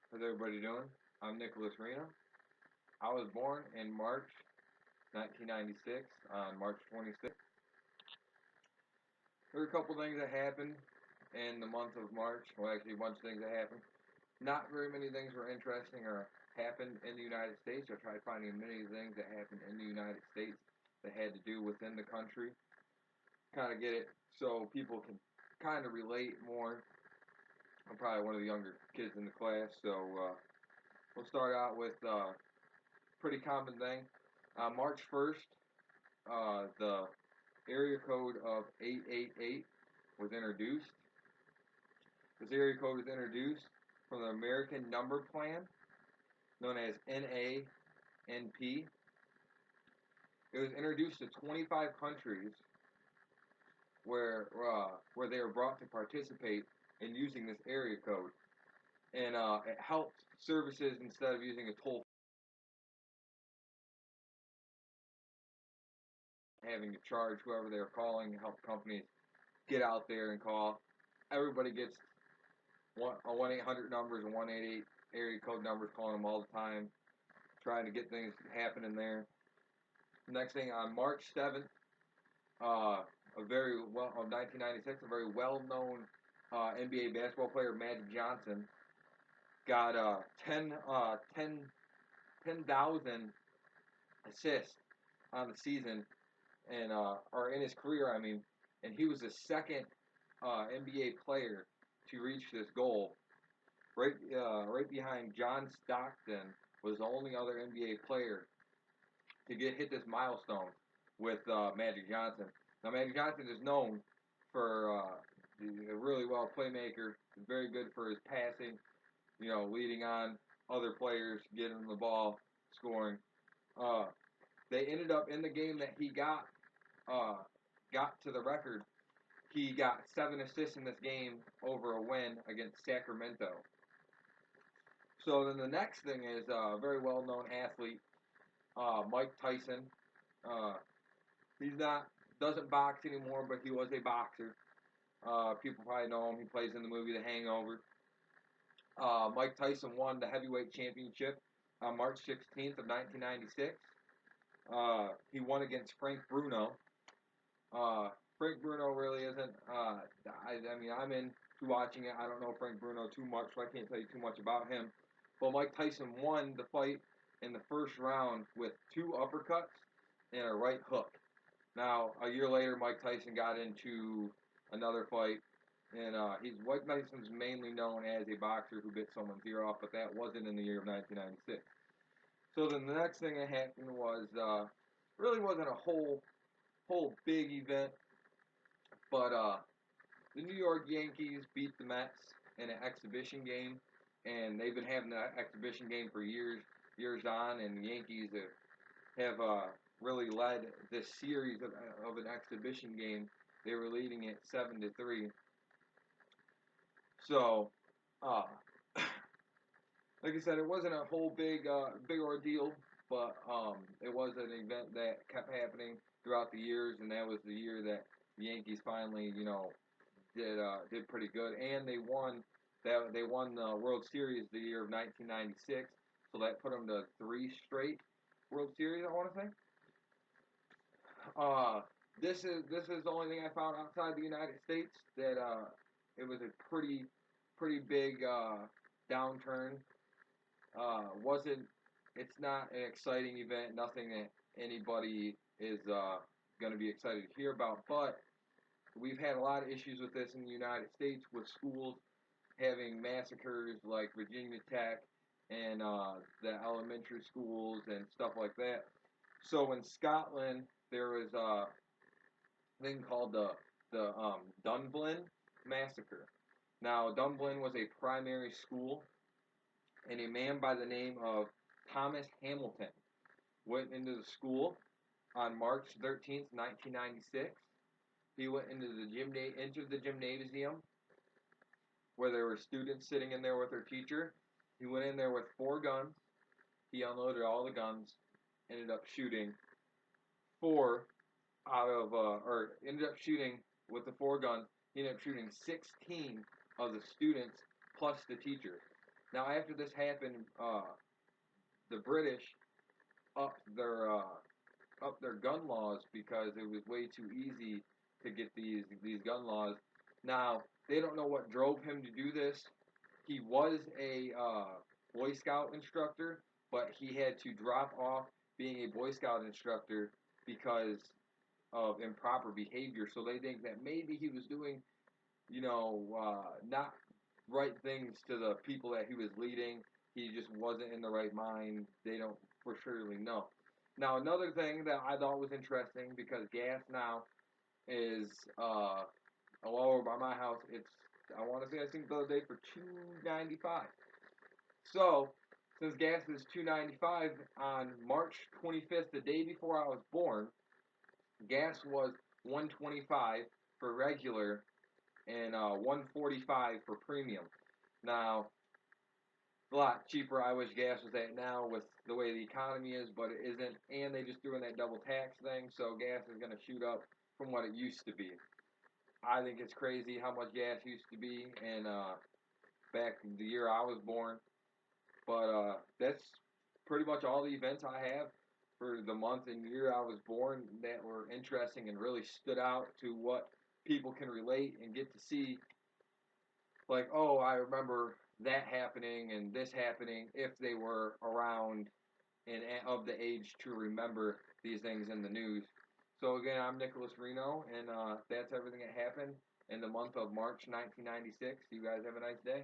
How's everybody doing? I'm Nicholas Reno. I was born in March 1996, on March 26th. There were a couple things that happened in the month of March. Well, actually, a bunch of things that happened. Not very many things were interesting or happened in the United States. I tried finding many things that happened in the United States that had to do within the country. Kind of get it so people can kind of relate more. I'm probably one of the younger kids in the class, so we'll start out with a pretty common thing. March 1st, the area code of 888 was introduced. This area code was introduced from the American Number Plan, known as NANP. It was introduced to 25 countries where they were brought to participate in using this area code, and it helped services instead of using a toll having to charge whoever they were calling to help companies get out there and call. Everybody gets 1-800 numbers and 188 area code numbers, calling them all the time, trying to get things happening there. Next thing, on March 7th, a very well of 1996, a very well-known NBA basketball player, Magic Johnson, got 10,000 assists on the season, and or in his career, I mean, and he was the second NBA player to reach this goal. Right behind John Stockton was the only other NBA player to hit this milestone with Magic Johnson. Now Magic Johnson is known for a really well playmaker. He's very good for his passing. Leading on other players, getting the ball, scoring. Uh, they ended up in the game that he got to the record. He got 7 assists in this game over a win against Sacramento. So then the next thing is a very well-known athlete, Mike Tyson. Uh, he's not doesn't box anymore, but he was a boxer. People probably know him. He plays in the movie The Hangover. Mike Tyson won the heavyweight championship on March 16th of 1996. He won against Frank Bruno. Frank Bruno really isn't. I mean, I'm into watching it. I don't know Frank Bruno too much, so I can't tell you too much about him. But Mike Tyson won the fight in the first round with 2 uppercuts and a right hook. Now, a year later, Mike Tyson got into another fight, and Mike Tyson's mainly known as a boxer who bit someone's ear off, but that wasn't in the year of 1996. So then the next thing that happened was really wasn't a whole big event, but the New York Yankees beat the Mets in an exhibition game, and they've been having that exhibition game for years on, and the Yankees have really led this series of an exhibition game. They were leading it 7-3. So, uh, like I said, it wasn't a whole big ordeal, but it was an event that kept happening throughout the years, and that was the year that the Yankees finally, did pretty good, and they won the World Series the year of 1996, so that put them to 3 straight World Series. I want to say. Uh, this is the only thing I found outside the United States that it was a pretty big downturn. Wasn't It's not an exciting event, nothing that anybody is going to be excited to hear about, but we've had a lot of issues with this in the United States with schools having massacres like Virginia Tech and the elementary schools and stuff like that. So in Scotland, there was a thing called the Dunblin massacre. Now Dunblin was a primary school, and a man by the name of Thomas Hamilton went into the school on March 13th, 1996. He went into entered the gymnasium where there were students sitting in there with their teacher. He went in there with 4 guns. He unloaded all the guns, ended up shooting four or ended up shooting with the 4 guns. He ended up shooting 16 of the students plus the teacher. Now, after this happened, the British upped their gun laws because it was way too easy to get these gun laws. Now, they don't know what drove him to do this. He was a Boy Scout instructor, but he had to drop off being a Boy Scout instructor because of improper behavior. So they think that maybe he was doing, not right things to the people that he was leading. He just wasn't in the right mind. They don't for surely know. Now, another thing that I thought was interesting because gas now is all over by my house. It's I want to say I think the other day for $2.95. So since gas is $2.95 on March 25th, the day before I was born, gas was $1.25 for regular and $1.45 for premium. Now a lot cheaper I wish gas was at now with the way the economy is, but it isn't. And they just threw in that double tax thing, so gas is going to shoot up from what it used to be. I think it's crazy how much gas used to be, and back the year I was born. But that's pretty much all the events I have for the month and year I was born that were interesting and really stood out to what people can relate and get to see. Like, oh, I remember that happening and this happening if they were around and of the age to remember these things in the news. So again, I'm Nicholas Reno, and that's everything that happened in the month of March 1996. You guys have a nice day.